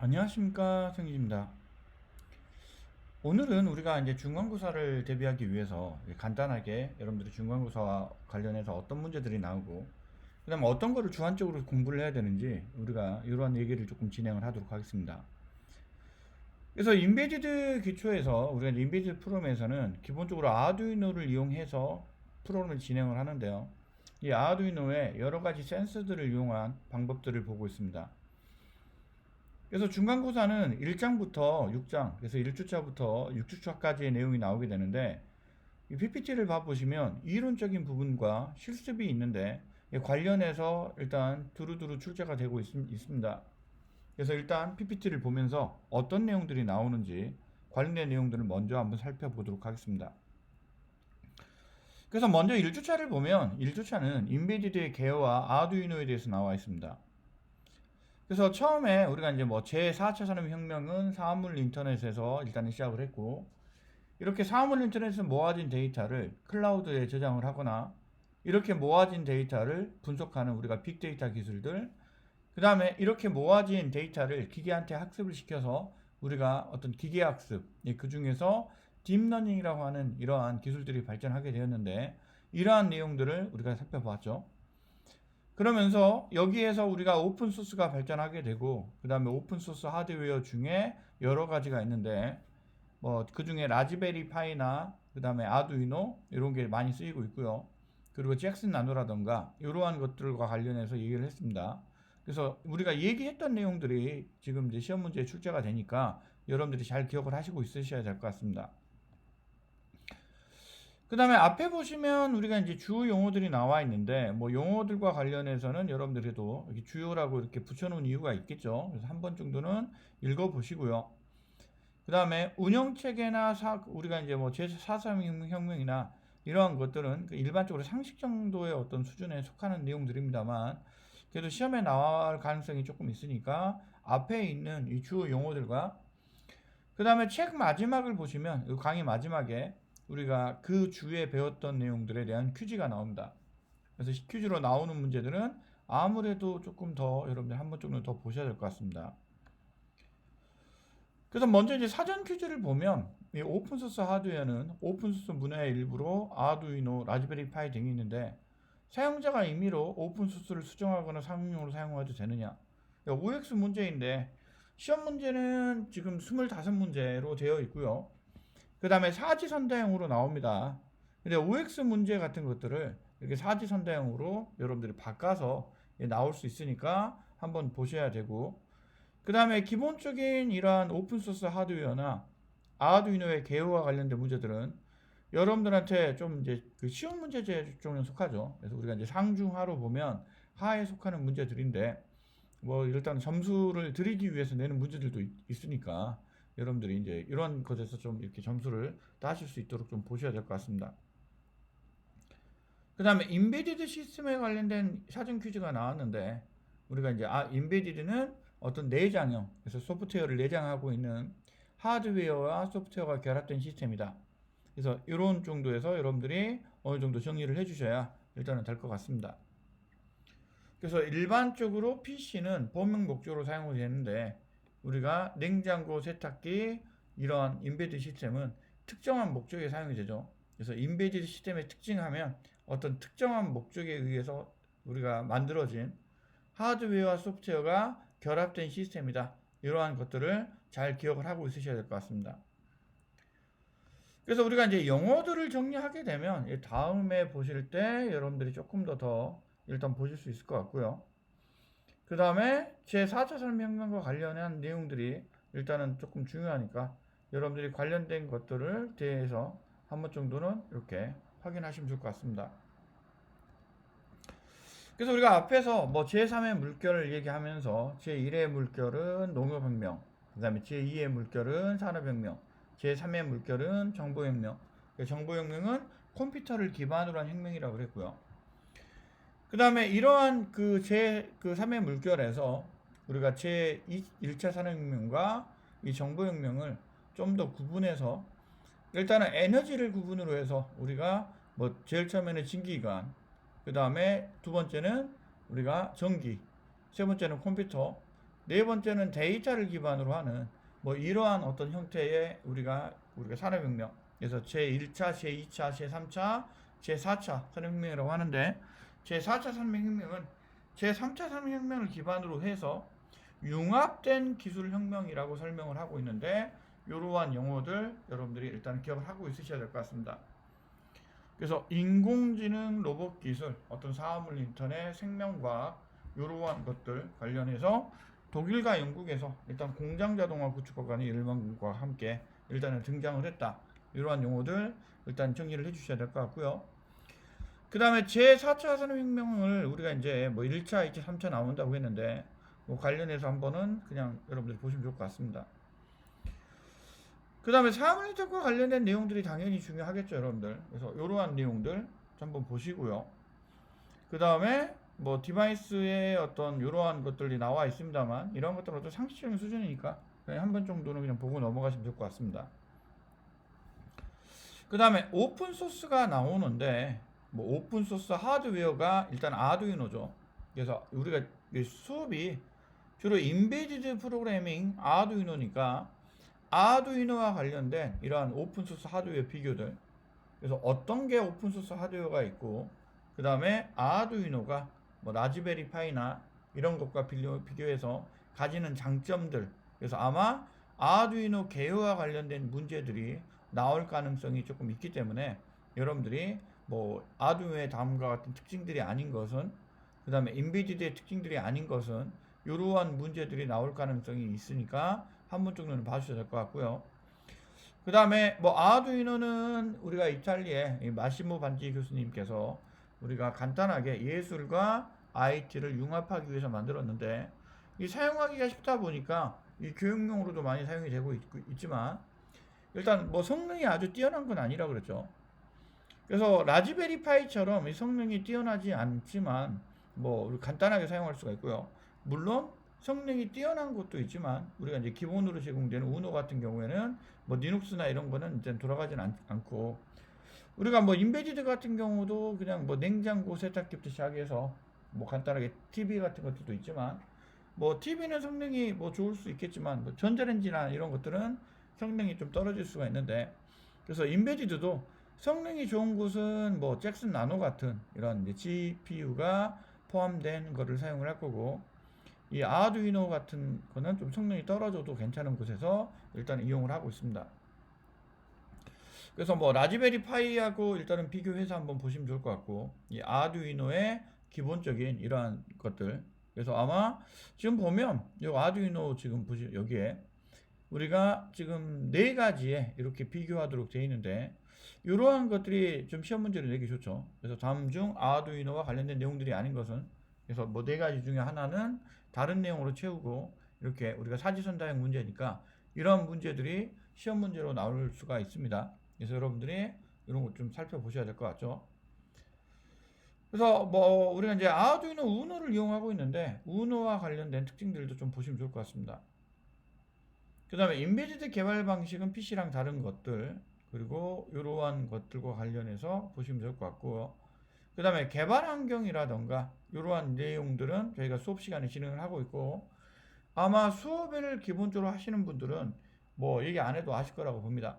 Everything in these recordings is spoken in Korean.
안녕하십니까, 성희입니다. 오늘은 우리가 이제 중간고사를 대비하기 위해서 간단하게 여러분들이 중간고사와 관련해서 어떤 문제들이 나오고, 그다음에 어떤 거를 주안적으로 공부를 해야 되는지 우리가 이러한 얘기를 조금 진행을 하도록 하겠습니다. 그래서 인베디드 기초에서 우리가 이제 인베디드 프로그램에서는 기본적으로 아두이노를 이용해서 프로그램을 진행을 하는데요. 이 아두이노에 여러 가지 센서들을 이용한 방법들을 보고 있습니다. 그래서 중간고사는 1장부터 6장, 그래서 1주차부터 6주차까지의 내용이 나오게 되는데, 이 PPT를 봐보시면 이론적인 부분과 실습이 있는데, 관련해서 일단 두루두루 출제가 되고 있습니다. 그래서 일단 PPT를 보면서 어떤 내용들이 나오는지 관련된 내용들을 먼저 한번 살펴보도록 하겠습니다. 그래서 먼저 1주차를 보면 1주차는 인베디드의 개요와 아두이노에 대해서 나와 있습니다. 그래서 처음에 우리가 이제 뭐 제4차 산업혁명은 사물 인터넷에서 일단은 시작을 했고, 이렇게 사물 인터넷에서 모아진 데이터를 클라우드에 저장을 하거나, 이렇게 모아진 데이터를 분석하는 우리가 빅데이터 기술들, 그 다음에 이렇게 모아진 데이터를 기계한테 학습을 시켜서 우리가 어떤 기계학습, 그 중에서 딥러닝이라고 하는 이러한 기술들이 발전하게 되었는데, 이러한 내용들을 우리가 살펴봤죠. 그러면서 여기에서 우리가 오픈소스가 발전하게 되고, 그 다음에 오픈소스 하드웨어 중에 여러 가지가 있는데, 뭐 그 중에 라즈베리 파이나 그 다음에 아두이노 이런 게 많이 쓰이고 있고요. 그리고 잭슨 나노라던가 이러한 것들과 관련해서 얘기를 했습니다. 그래서 우리가 얘기했던 내용들이 지금 이제 시험 문제에 출제가 되니까 여러분들이 잘 기억을 하시고 있으셔야 될 것 같습니다. 그 다음에 앞에 보시면 우리가 이제 주요 용어들이 나와 있는데, 뭐 용어들과 관련해서는 여러분들도 이렇게 주요라고 이렇게 붙여놓은 이유가 있겠죠. 그래서 한 번 정도는 읽어보시고요. 그 다음에 운영체계나 우리가 이제 뭐 제4산업혁명이나 이러한 것들은 일반적으로 상식 정도의 어떤 수준에 속하는 내용들입니다만, 그래도 시험에 나올 가능성이 조금 있으니까 앞에 있는 이 주요 용어들과, 그 다음에 책 마지막을 보시면 이 강의 마지막에 우리가 그 주에 배웠던 내용들에 대한 퀴즈가 나옵니다. 그래서 퀴즈로 나오는 문제들은 아무래도 조금 더 여러분들 한 번 정도 더 보셔야 될 것 같습니다. 그래서 먼저 이제 사전 퀴즈를 보면 이 오픈소스 하드웨어는 오픈소스 문화의 일부로 아두이노, 라즈베리 파이 등이 있는데, 사용자가 임의로 오픈소스를 수정하거나 상용으로 사용해도 되느냐? OX 문제인데 시험 문제는 지금 25문제로 되어 있고요. 그 다음에 사지선다형으로 나옵니다. 근데 OX 문제 같은 것들을 이렇게 사지선다형으로 여러분들이 바꿔서 나올 수 있으니까 한번 보셔야 되고, 그 다음에 기본적인 이러한 오픈소스 하드웨어나 아두이노의 개요와 관련된 문제들은 여러분들한테 좀 이제 그 시험 문제제 쪽에 속하죠. 그래서 우리가 이제 상중하로 보면 하에 속하는 문제들인데, 뭐 일단 점수를 드리기 위해서 내는 문제들도 있으니까 여러분들이 이제 이런 것에서 좀 이렇게 점수를 따실 수 있도록 좀 보셔야 될 것 같습니다. 그 다음에 인베디드 시스템에 관련된 사전 퀴즈가 나왔는데, 우리가 이제 인베디드는 어떤 내장형, 그래서 소프트웨어를 내장하고 있는 하드웨어와 소프트웨어가 결합된 시스템이다. 그래서 이런 정도에서 여러분들이 어느 정도 정리를 해주셔야 일단은 될 것 같습니다. 그래서 일반적으로 PC는 범용 목적으로 사용이 되는데, 우리가 냉장고, 세탁기 이런 인베디드 시스템은 특정한 목적에 사용이 되죠. 그래서 인베디드 시스템의 특징하면 어떤 특정한 목적에 의해서 우리가 만들어진 하드웨어와 소프트웨어가 결합된 시스템이다. 이러한 것들을 잘 기억을 하고 있으셔야 될 것 같습니다. 그래서 우리가 이제 용어들을 정리하게 되면 다음에 보실 때 여러분들이 조금 더 일단 보실 수 있을 것 같고요. 그 다음에 제4차 산업혁명과 관련한 내용들이 일단은 조금 중요하니까 여러분들이 관련된 것들을 대해서 한 번 정도는 이렇게 확인하시면 좋을 것 같습니다. 그래서 우리가 앞에서 뭐 제3의 물결을 얘기하면서 제1의 물결은 농업혁명, 그 다음에 제2의 물결은 산업혁명, 제3의 물결은 정보혁명. 정보혁명은 컴퓨터를 기반으로 한 혁명이라고 그랬고요. 그 다음에 이러한 그 3의 물결에서 우리가 제1차 산업혁명과 이 정보혁명을 좀 더 구분해서, 일단은 에너지를 구분으로 해서 우리가 뭐 제일 처음에는 진기관, 그 다음에 두 번째는 우리가 전기, 세 번째는 컴퓨터, 네 번째는 데이터를 기반으로 하는 뭐 이러한 어떤 형태의 우리가 산업혁명, 그래서 제1차, 제2차, 제3차, 제4차 산업혁명이라고 하는데, 제4차 산업혁명은 제3차 산업혁명을 기반으로 해서 융합된 기술혁명이라고 설명을 하고 있는데, 이러한 용어들 여러분들이 일단 기억을 하고 있으셔야 될 것 같습니다. 그래서 인공지능, 로봇 기술, 어떤 사물 인터넷, 생명과학 이러한 것들 관련해서 독일과 영국에서 일단 공장 자동화 구축과관이 일반군과 함께 일단은 등장을 했다. 이러한 용어들 일단 정리를 해주셔야 될 것 같고요. 그 다음에 제4차 산업혁명을 우리가 이제 뭐 1차, 2차, 3차 나온다고 했는데 뭐 관련해서 한번은 그냥 여러분들이 보시면 좋을 것 같습니다. 그 다음에 사물 인터넷과 관련된 내용들이 당연히 중요하겠죠, 여러분들. 그래서 이러한 내용들 한번 보시고요. 그 다음에 뭐 디바이스의 어떤 이러한 것들이 나와 있습니다만, 이런 것들은 어떤 상식적인 수준이니까 그냥 한 번 정도는 그냥 보고 넘어가시면 좋을 것 같습니다. 그 다음에 오픈 소스가 나오는데, 뭐 오픈 소스 하드웨어가 일단 아두이노죠. 그래서 우리가 수업이 주로 인베디드 프로그래밍 아두이노니까 아두이노와 관련된 이러한 오픈소스 하드웨어 비교들, 그래서 어떤 게 오픈소스 하드웨어가 있고, 그 다음에 아두이노가 뭐 라즈베리 파이나 이런 것과 비교해서 가지는 장점들, 그래서 아마 아두이노 계열과 관련된 문제들이 나올 가능성이 조금 있기 때문에 여러분들이 뭐 아두이노의 다음과 같은 특징들이 아닌 것은, 그 다음에 인베디드의 특징들이 아닌 것은 이러한 문제들이 나올 가능성이 있으니까 한 번 정도는 봐주셔야 될 것 같고요. 그 다음에 뭐 아두이노는 우리가 이탈리아의 마시모 반지 교수님께서 우리가 간단하게 예술과 IT를 융합하기 위해서 만들었는데, 이 사용하기가 쉽다 보니까 이 교육용으로도 많이 사용이 되고 있지만 일단 뭐 성능이 아주 뛰어난 건 아니라 그랬죠. 그래서 라즈베리 파이처럼 이 성능이 뛰어나지 않지만 뭐 간단하게 사용할 수가 있고요. 물론 성능이 뛰어난 것도 있지만 우리가 이제 기본으로 제공되는 우노 같은 경우에는 뭐 리눅스나 이런 거는 이제 돌아가지는 않고, 우리가 뭐 인베디드 같은 경우도 그냥 뭐 냉장고 세탁기부터 시작해서 뭐 간단하게 TV 같은 것들도 있지만, 뭐 TV는 성능이 뭐 좋을 수 있겠지만 뭐 전자레인지나 이런 것들은 성능이 좀 떨어질 수가 있는데, 그래서 인베디드도 성능이 좋은 곳은 뭐 잭슨 나노 같은 이런 이제 GPU가 포함된 거를 사용을 할 거고, 이 아두이노 같은 거는 좀 성능이 떨어져도 괜찮은 곳에서 일단 이용을 하고 있습니다. 그래서 뭐 라즈베리 파이하고 일단은 비교해서 한번 보시면 좋을 것 같고, 이 아두이노의 기본적인 이러한 것들, 그래서 아마 지금 보면 이 아두이노 지금 보시 여기에 우리가 지금 네 가지에 이렇게 비교하도록 되어 있는데, 이러한 것들이 좀 시험 문제를 내기 좋죠. 그래서 다음 중 아두이노와 관련된 내용들이 아닌 것은, 그래서 뭐 네 가지 중에 하나는 다른 내용으로 채우고, 이렇게 우리가 사지선다형 문제니까 이런 문제들이 시험 문제로 나올 수가 있습니다. 그래서 여러분들이 이런 것 좀 살펴보셔야 될 것 같죠. 그래서 뭐 우리가 이제 아두이노 우노를 이용하고 있는데, 우노와 관련된 특징들도 좀 보시면 좋을 것 같습니다. 그 다음에 인베디드 개발 방식은 PC랑 다른 것들, 그리고 이러한 것들과 관련해서 보시면 좋을 것 같고요. 그 다음에 개발 환경이라던가 이러한 내용들은 저희가 수업 시간에 진행을 하고 있고, 아마 수업을 기본적으로 하시는 분들은 뭐 얘기 안 해도 아실 거라고 봅니다.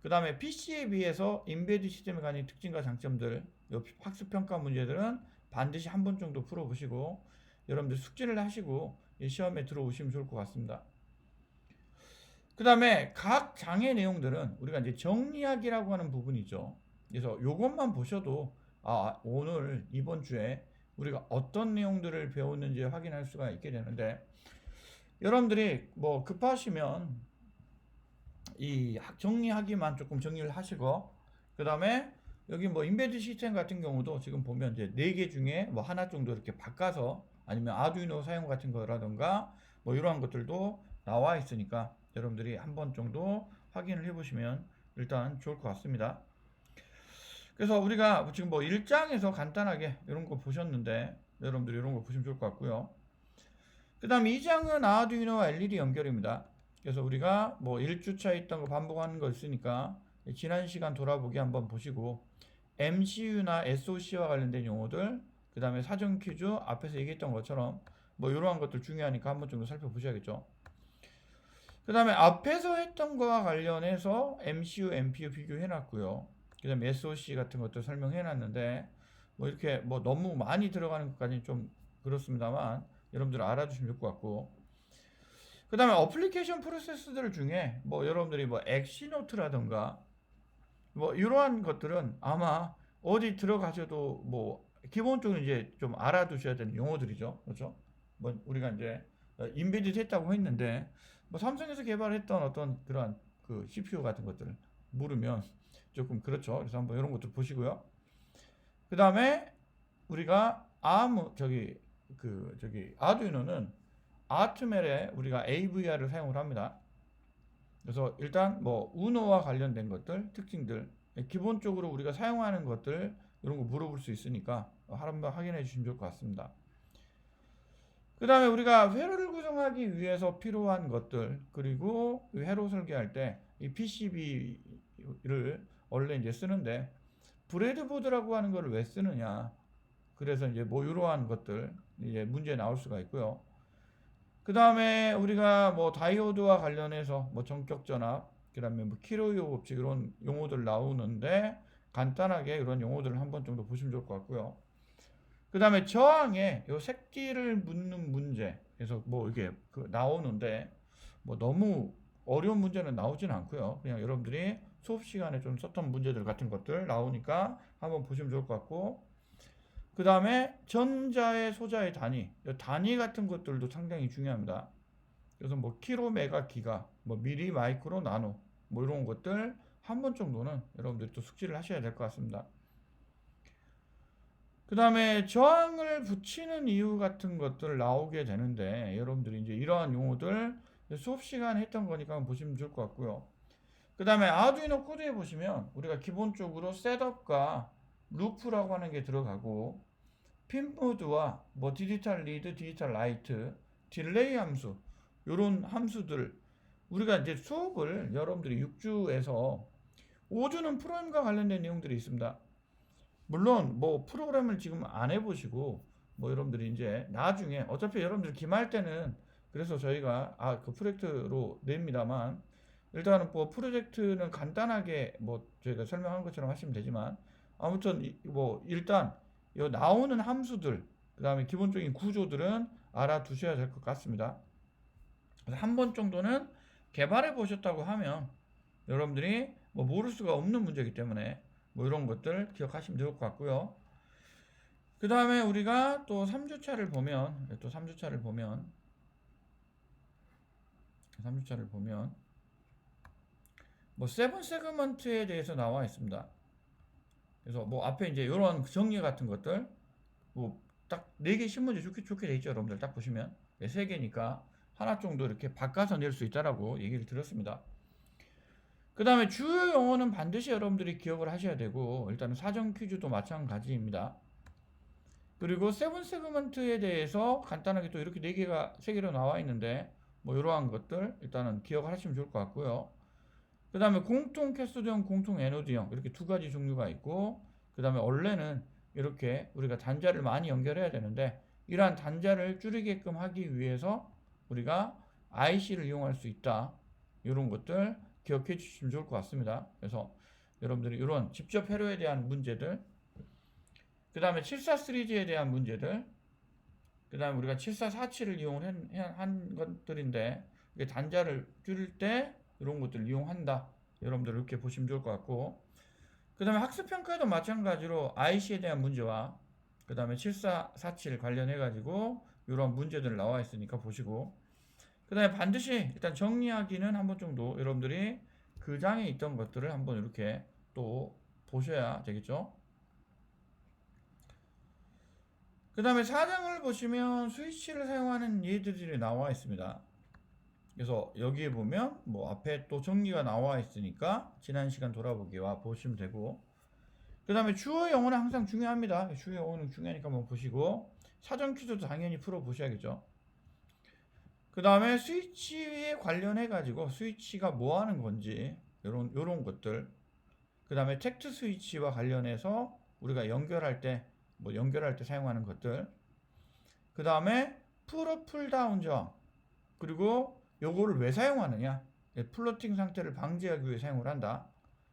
그 다음에 PC에 비해서 인베디드 시스템에 관한 특징과 장점들, 학습평가 문제들은 반드시 한 번 정도 풀어보시고 여러분들 숙제를 하시고 시험에 들어오시면 좋을 것 같습니다. 그 다음에 각 장의 내용들은 우리가 이제 정리하기라고 하는 부분이죠. 그래서 이것만 보셔도 오늘 이번 주에 우리가 어떤 내용들을 배웠는지 확인할 수가 있게 되는데, 여러분들이 뭐 급하시면 이 정리하기만 조금 정리를 하시고, 그 다음에 여기 뭐 인베드 시스템 같은 경우도 지금 보면 이제 4개 중에 뭐 하나 정도 이렇게 바꿔서, 아니면 아두이노 사용 같은 거라던가 뭐 이러한 것들도 나와 있으니까 여러분들이 한 번 정도 확인을 해 보시면 일단 좋을 것 같습니다. 그래서 우리가 지금 뭐 1장에서 간단하게 이런 거 보셨는데, 여러분들이 이런 거 보시면 좋을 것 같고요. 그 다음 2장은 아두이노와 LED 연결입니다. 그래서 우리가 뭐 1주차 있던 거 반복하는 거 있으니까 지난 시간 돌아보기 한번 보시고, MCU나 SOC와 관련된 용어들, 그 다음에 사전 퀴즈 앞에서 얘기했던 것처럼 뭐 이러한 것들 중요하니까 한번 정도 살펴보셔야겠죠. 그 다음에 앞에서 했던 거와 관련해서 MCU, MPU 비교해놨고요. 그 다음에 SOC 같은 것도 설명해놨는데 뭐 이렇게 뭐 너무 많이 들어가는 것까지는 좀 그렇습니다만 여러분들 알아두시면 좋을 것 같고, 그 다음에 어플리케이션 프로세스들 중에 뭐 여러분들이 뭐 엑시노트라든가 뭐 이러한 것들은 아마 어디 들어가셔도 뭐 기본적으로 이제 좀 알아두셔야 되는 용어들이죠. 그렇죠? 뭐 우리가 이제 인베디드 했다고 했는데 뭐 삼성에서 개발했던 어떤 그러한 그 CPU 같은 것들을 물으면 조금 그렇죠. 그래서 한번 이런 것들 보시고요. 그 다음에 우리가 아두이노는 아트멜에 우리가 AVR을 사용을 합니다. 그래서 일단 뭐 우노와 관련된 것들, 특징들, 기본적으로 우리가 사용하는 것들 이런 거 물어볼 수 있으니까 한번 확인해 주시면 좋을 것 같습니다. 그 다음에 우리가 회로를 구성하기 위해서 필요한 것들, 그리고 회로 설계할 때 이 PCB를 원래 이제 쓰는데 브레드보드라고 하는 걸 왜 쓰느냐. 그래서 이제 뭐 이러한 것들 이제 문제 나올 수가 있고요. 그 다음에 우리가 뭐 다이오드와 관련해서 뭐 전격 전압, 그 다음에 뭐 키로요 법칙 이런 용어들 나오는데 간단하게 이런 용어들을 한번 정도 보시면 좋을 것 같고요. 그 다음에 저항에 요 새끼를 묻는 문제, 그래서 뭐 이게 나오는데 뭐 너무 어려운 문제는 나오진 않고요. 그냥 여러분들이 수업 시간에 좀 썼던 문제들 같은 것들 나오니까 한번 보시면 좋을 것 같고, 그 다음에 전자의 소자의 단위 같은 것들도 상당히 중요합니다. 그래서 뭐 키로, 메가, 기가, 뭐 미리, 마이크로, 나노 뭐 이런 것들 한 번 정도는 여러분들이 또 숙지를 하셔야 될 것 같습니다. 그 다음에 저항을 붙이는 이유 같은 것들 나오게 되는데 여러분들이 이제 이러한 용어들 수업 시간에 했던 거니까 한번 보시면 좋을 것 같고요. 그 다음에 아두이노 코드에 보시면 우리가 기본적으로 셋업과 루프라고 하는 게 들어가고, 핀모드와 뭐 디지털 리드, 디지털 라이트, 딜레이 함수 요런 함수들 우리가 이제 수업을 여러분들이 6주에서 5주는 프로그램과 관련된 내용들이 있습니다. 물론 뭐 프로그램을 지금 안 해보시고 뭐 여러분들이 이제 나중에 어차피 여러분들 기말 때는 그래서 저희가 그 프로젝트로 냅니다만, 일단은 뭐 프로젝트는 간단하게 뭐 저희가 설명한 것처럼 하시면 되지만 아무튼 뭐 일단 요 나오는 함수들, 그 다음에 기본적인 구조들은 알아두셔야 될 것 같습니다. 한 번 정도는 개발해 보셨다고 하면 여러분들이 뭐 모를 수가 없는 문제이기 때문에 뭐 이런 것들 기억하시면 될 것 같고요. 그 다음에 우리가 또 3주차를 보면 뭐 세븐 세그먼트에 대해서 나와 있습니다. 그래서 뭐 앞에 이제 이런 정리 같은 것들 뭐 딱 4개 신문지 좋게 돼 있죠. 여러분들 딱 보시면 3개니까 하나 정도 이렇게 바꿔서 낼 수 있다라고 얘기를 들었습니다. 그 다음에 주요 용어는 반드시 여러분들이 기억을 하셔야 되고, 일단은 사전 퀴즈도 마찬가지입니다. 그리고 세븐 세그먼트에 대해서 간단하게 또 이렇게 3개로 나와 있는데 뭐 이러한 것들 일단은 기억을 하시면 좋을 것 같고요. 그 다음에 공통 캐소드형, 공통 에노드형 이렇게 2가지 종류가 있고, 그 다음에 원래는 이렇게 우리가 단자를 많이 연결해야 되는데 이러한 단자를 줄이게끔 하기 위해서 우리가 IC를 이용할 수 있다. 이런 것들 기억해 주시면 좋을 것 같습니다. 그래서 여러분들이 이런 직접 회로에 대한 문제들, 그 다음에 743G에 대한 문제들, 그 다음에 우리가 7447을 이용한 것들인데 단자를 줄일 때 이런 것들을 이용한다. 여러분들 이렇게 보시면 좋을 것 같고, 그 다음에 학습평가에도 마찬가지로 IC에 대한 문제와 그 다음에 7447 관련해 가지고 이런 문제들 나와 있으니까 보시고, 그 다음에 반드시 일단 정리하기는 한번 정도 여러분들이 그 장에 있던 것들을 한번 이렇게 또 보셔야 되겠죠. 그 다음에 4장을 보시면 스위치를 사용하는 예들이 나와 있습니다. 그래서 여기에 보면 뭐 앞에 또 정리가 나와 있으니까 지난 시간 돌아보기와 보시면 되고, 그 다음에 주어 영어는 항상 중요합니다. 주어 영어는 중요하니까 한번 보시고 사전 퀴즈도 당연히 풀어 보셔야겠죠. 그 다음에 스위치에 관련해 가지고 스위치가 뭐 하는 건지 요런 것들, 그 다음에 텍트 스위치와 관련해서 우리가 연결할 때 사용하는 것들, 그 다음에 풀업 풀다운 저항, 그리고 요거를 왜 사용하느냐, 플로팅 상태를 방지하기 위해 사용을 한다.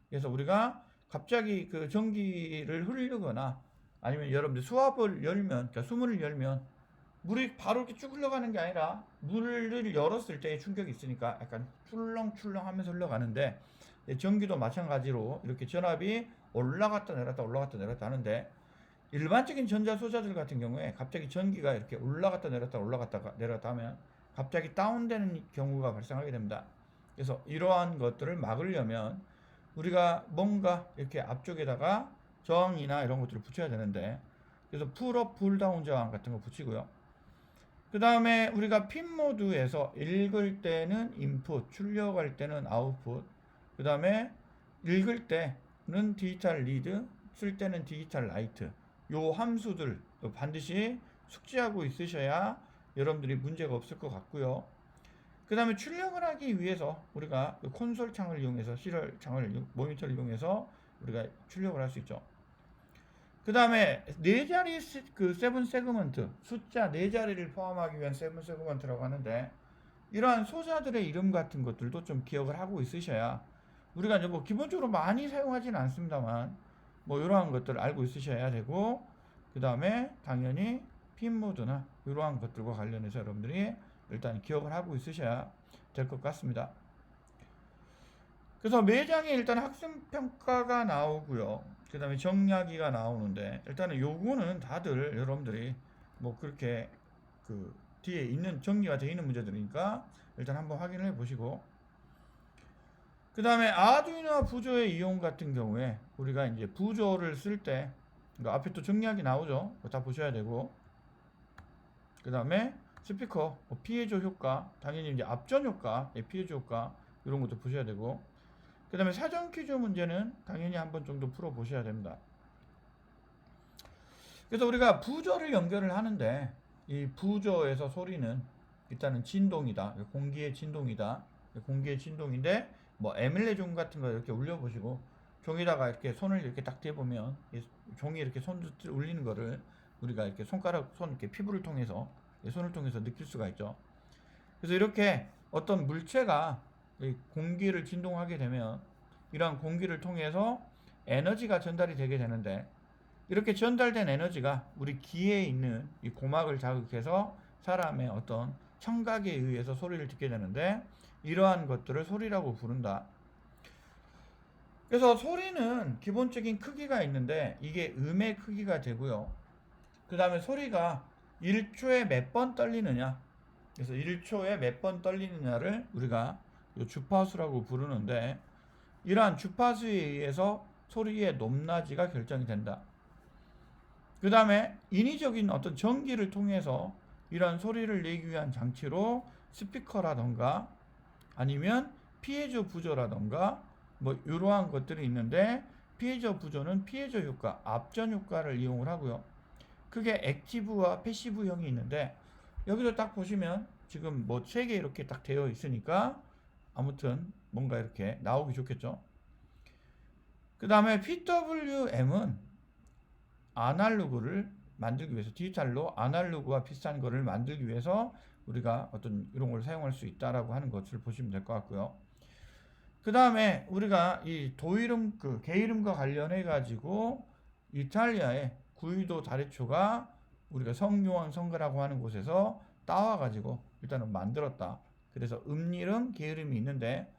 그래서 우리가 갑자기 그 전기를 흐르거나 아니면 여러분들 수압을 열면, 그러니까 수문을 열면 물이 바로 이렇게 쭉 흘러가는 게 아니라 문을 열었을 때 충격이 있으니까 약간 출렁출렁 하면서 흘러가는데, 전기도 마찬가지로 이렇게 전압이 올라갔다 내렸다 올라갔다 내렸다 하는데, 일반적인 전자소자들 같은 경우에 갑자기 전기가 이렇게 올라갔다 내렸다 올라갔다 내렸다 하면 갑자기 다운되는 경우가 발생하게 됩니다. 그래서 이러한 것들을 막으려면 우리가 뭔가 이렇게 앞쪽에다가 저항이나 이런 것들을 붙여야 되는데, 그래서 풀업 풀다운 저항 같은 거 붙이고요. 그 다음에 우리가 핀 모드에서 읽을 때는 인풋, 출력할 때는 아웃풋, 그 다음에 읽을 때는 디지털 리드, 쓸 때는 디지털 라이트, 요 함수들 반드시 숙지하고 있으셔야 여러분들이 문제가 없을 것 같고요. 그 다음에 출력을 하기 위해서 우리가 콘솔 창을 이용해서, 시럴 창을, 모니터를 이용해서 우리가 출력을 할 수 있죠. 그 다음에 네 자리 그 세븐 세그먼트, 숫자 네 자리를 포함하기 위한 세븐 세그먼트라고 하는데, 이러한 소자들의 이름 같은 것들도 좀 기억을 하고 있으셔야, 우리가 이제 뭐 기본적으로 많이 사용하지는 않습니다만 뭐 이러한 것들을 알고 있으셔야 되고, 그 다음에 당연히 핀 모드나 이러한 것들과 관련해서 여러분들이 일단 기억을 하고 있으셔야 될 것 같습니다. 그래서 매장에 일단 학습평가가 나오고요. 그 다음에 정리하기가 나오는데, 일단은 요거는 다들 여러분들이 뭐 그렇게 그 뒤에 있는 정리가 되어 있는 문제들이니까 일단 한번 확인을 해 보시고, 그 다음에 아두이노 부조의 이용 같은 경우에 우리가 이제 부조를 쓸 때 앞에 또 정리하기 나오죠. 다 보셔야 되고, 그 다음에 스피커 피해조 효과, 당연히 이제 앞전 효과, 피해조 효과 이런 것도 보셔야 되고, 그 다음에 사전 퀴즈 문제는 당연히 한번 정도 풀어 보셔야 됩니다. 그래서 우리가 부조를 연결을 하는데, 이 부조에서 소리는 일단은 진동이다, 공기의 진동이다, 공기의 진동인데, 뭐 에밀레 종 같은 거 이렇게 울려 보시고, 종에다가 이렇게 손을 이렇게 딱 대보면 종이 이렇게 손 울리는 거를 우리가 이렇게 손가락, 손 이렇게 피부를 통해서, 손을 통해서 느낄 수가 있죠. 그래서 이렇게 어떤 물체가 공기를 진동하게 되면 이러한 공기를 통해서 에너지가 전달이 되게 되는데, 이렇게 전달된 에너지가 우리 귀에 있는 이 고막을 자극해서 사람의 어떤 청각에 의해서 소리를 듣게 되는데, 이러한 것들을 소리라고 부른다. 그래서 소리는 기본적인 크기가 있는데, 이게 음의 크기가 되고요. 그 다음에 소리가 1초에 몇 번 떨리느냐, 그래서 1초에 몇 번 떨리느냐를 우리가 주파수라고 부르는데, 이러한 주파수에 의해서 소리의 높낮이가 결정이 된다. 그 다음에 인위적인 어떤 전기를 통해서 이러한 소리를 내기 위한 장치로 스피커라던가 아니면 피해조 부조라던가 뭐 이러한 것들이 있는데, 피해조 부조는 피해조 효과, 앞전 효과를 이용을 하고요. 그게 액티브와 패시브형이 있는데, 여기도 딱 보시면 지금 뭐 3개 이렇게 딱 되어 있으니까 아무튼 뭔가 이렇게 나오기 좋겠죠. 그 다음에 PWM은 아날로그를 만들기 위해서, 디지털로 아날로그와 비슷한 거를 만들기 위해서 우리가 어떤 이런 걸 사용할 수 있다라고 하는 것을 보시면 될 것 같고요. 그 다음에 우리가 이 도이름, 그 게이름과 관련해 가지고 이탈리아의 구이도 다리초가 우리가 성요한 성가라고 하는 곳에서 따와 가지고 일단은 만들었다. 그래서 음이름, 게으름이 있는데,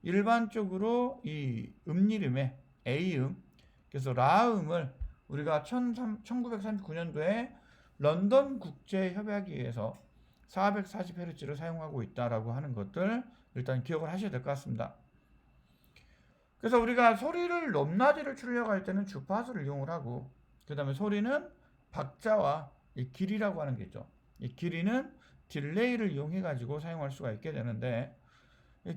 일반적으로 이 음이름에 A음, 그래서 라음을 우리가 1939년도에 런던 국제협약위에서 440Hz를 사용하고 있다라고 하는 것들 일단 기억을 하셔야 될 것 같습니다. 그래서 우리가 소리를 높낮이를 출력할 때는 주파수를 이용을 하고, 그 다음에 소리는 박자와 이 길이라고 하는 게 있죠. 이 길이는 딜레이를 이용해 가지고 사용할 수가 있게 되는데,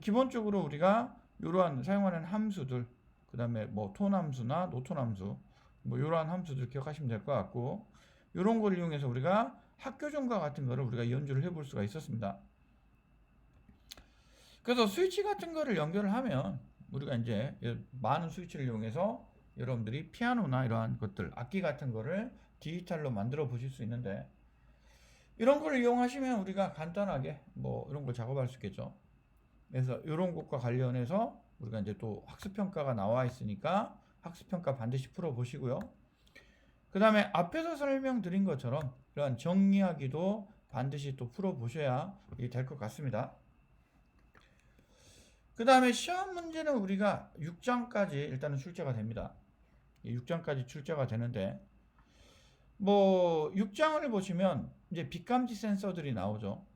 기본적으로 우리가 이러한 사용하는 함수들, 그 다음에 뭐 톤 함수나 노톤 함수, 뭐 이러한 함수들 기억하시면 될 것 같고, 이런 걸 이용해서 우리가 학교종가 같은 거를 우리가 연주를 해볼 수가 있었습니다. 그래서 스위치 같은 거를 연결을 하면 우리가 이제 많은 스위치를 이용해서 여러분들이 피아노나 이러한 것들, 악기 같은 거를 디지털로 만들어 보실 수 있는데, 이런 걸 이용하시면 우리가 간단하게 뭐 이런 걸 작업할 수 있겠죠. 그래서 이런 것과 관련해서 우리가 이제 또 학습평가가 나와 있으니까 학습평가 반드시 풀어보시고요. 그 다음에 앞에서 설명드린 것처럼 이러한 정리하기도 반드시 또 풀어보셔야 될 것 같습니다. 그 다음에 시험 문제는 우리가 6장까지 일단은 출제가 됩니다. 6장까지 출제가 되는데 뭐 6장을 보시면 이제 빛감지 센서들이 나오죠.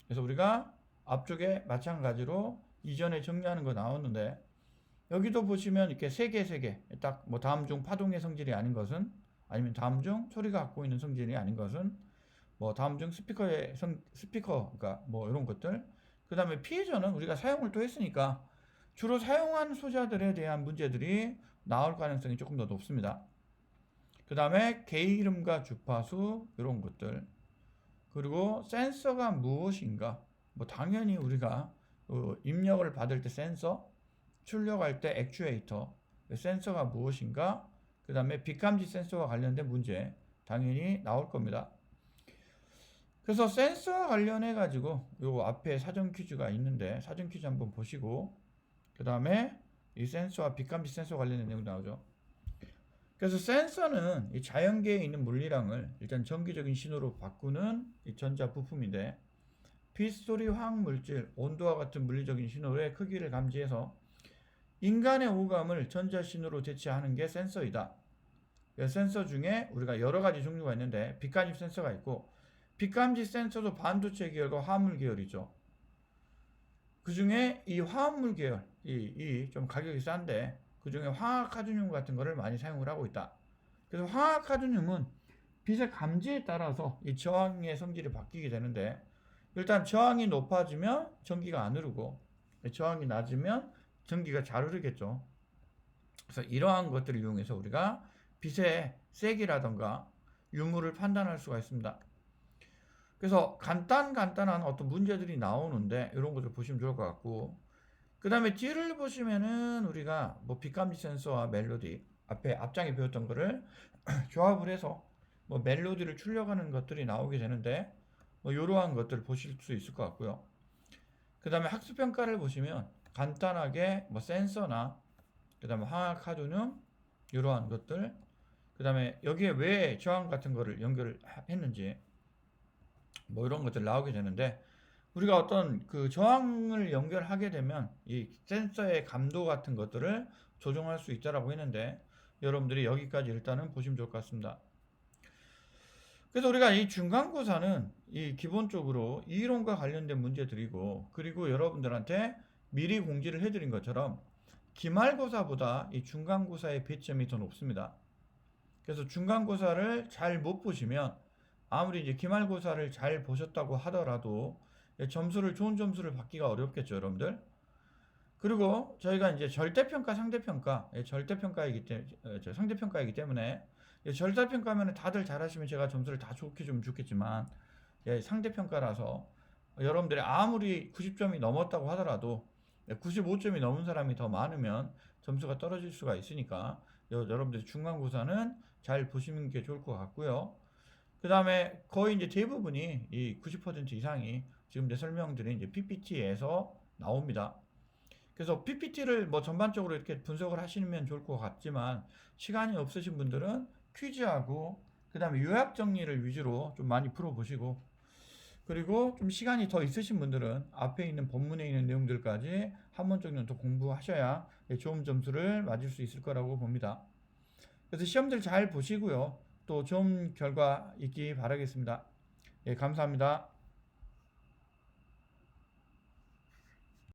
그래서 우리가 앞쪽에 마찬가지로 이전에 정리하는 거 나오는데 여기도 보시면 이렇게 세 개 딱 뭐 다음 중 파동의 성질이 아닌 것은, 아니면 다음 중 소리가 갖고 있는 성질이 아닌 것은, 뭐 다음 중 스피커 그러니까 뭐 이런 것들. 그 다음에 피해자는 우리가 사용을 또 했으니까 주로 사용한 소자들에 대한 문제들이 나올 가능성이 조금 더 높습니다. 그 다음에 개의 이름과 주파수 이런 것들, 그리고 센서가 무엇인가, 뭐 당연히 우리가 입력을 받을 때 센서, 출력할 때 액추에이터, 센서가 무엇인가, 그 다음에 빛감지 센서와 관련된 문제 당연히 나올 겁니다. 그래서 센서와 관련해 가지고 요 앞에 사전 퀴즈가 있는데 사전 퀴즈 한번 보시고 그 다음에 이 센서와 빛감지 센서 관련된 내용 나오죠. 그래서 센서는 이 자연계에 있는 물리량을 일단 전기적인 신호로 바꾸는 이 전자 부품인데, 빛, 소리, 화학 물질, 온도와 같은 물리적인 신호의 크기를 감지해서 인간의 오감을 전자 신호로 대체하는 게 센서이다. 센서 중에 우리가 여러 가지 종류가 있는데 빛감지 센서가 있고, 빛감지 센서도 반도체 계열과 화합물 계열이죠. 그 중에 이 화합물 계열, 이 좀 가격이 싼데 그 중에 화학카드뮴 같은 거를 많이 사용을 하고 있다. 그래서 화학카드뮴은 빛의 감지에 따라서 이 저항의 성질이 바뀌게 되는데, 일단 저항이 높아지면 전기가 안 흐르고 저항이 낮으면 전기가 잘 흐르겠죠. 그래서 이러한 것들을 이용해서 우리가 빛의 세기라던가 유무를 판단할 수가 있습니다. 그래서 간단한 어떤 문제들이 나오는데 이런 것들 보시면 좋을 것 같고, 그 다음에 뒤를 보시면은 우리가 뭐 빛감지 센서와 멜로디, 앞장에 배웠던 거를 조합을 해서 뭐 멜로디를 출력하는 것들이 나오게 되는데, 뭐 이러한 것들을 보실 수 있을 것 같고요. 그 다음에 학습평가를 보시면 간단하게 뭐 센서나 그 다음에 화학카드뮴 이러한 것들, 그 다음에 여기에 왜 저항 같은 거를 연결했는지 뭐 이런 것들 나오게 되는데, 우리가 어떤 그 저항을 연결하게 되면 이 센서의 감도 같은 것들을 조정할 수 있다라고 했는데, 여러분들이 여기까지 일단은 보시면 좋을 것 같습니다. 그래서 우리가 이 중간고사는 이 기본적으로 이론과 관련된 문제들이고, 그리고 여러분들한테 미리 공지를 해드린 것처럼 기말고사보다 이 중간고사의 배점이 더 높습니다. 그래서 중간고사를 잘 못 보시면 아무리 이제 기말고사를 잘 보셨다고 하더라도 좋은 점수를 받기가 어렵겠죠, 여러분들. 그리고 저희가 이제 절대평가, 상대평가, 상대평가이기 때문에 절대평가면 다들 잘하시면 제가 점수를 다 좋게 좀 주겠지만, 상대평가라서 여러분들이 아무리 90점이 넘었다고 하더라도 95점이 넘은 사람이 더 많으면 점수가 떨어질 수가 있으니까 여러분들이 중간고사는 잘 보시는 게 좋을 것 같고요. 그 다음에 거의 이제 대부분이 이 90% 이상이 지금 내 설명드린 이제 PPT에서 나옵니다. 그래서 PPT를 뭐 전반적으로 이렇게 분석을 하시면 좋을 것 같지만, 시간이 없으신 분들은 퀴즈하고 그 다음에 요약 정리를 위주로 좀 많이 풀어보시고, 그리고 좀 시간이 더 있으신 분들은 앞에 있는 본문에 있는 내용들까지 한 번 정도는 더 공부하셔야 좋은 점수를 맞을 수 있을 거라고 봅니다. 그래서 시험들 잘 보시고요. 또 좋은 결과 있기 바라겠습니다. 감사합니다.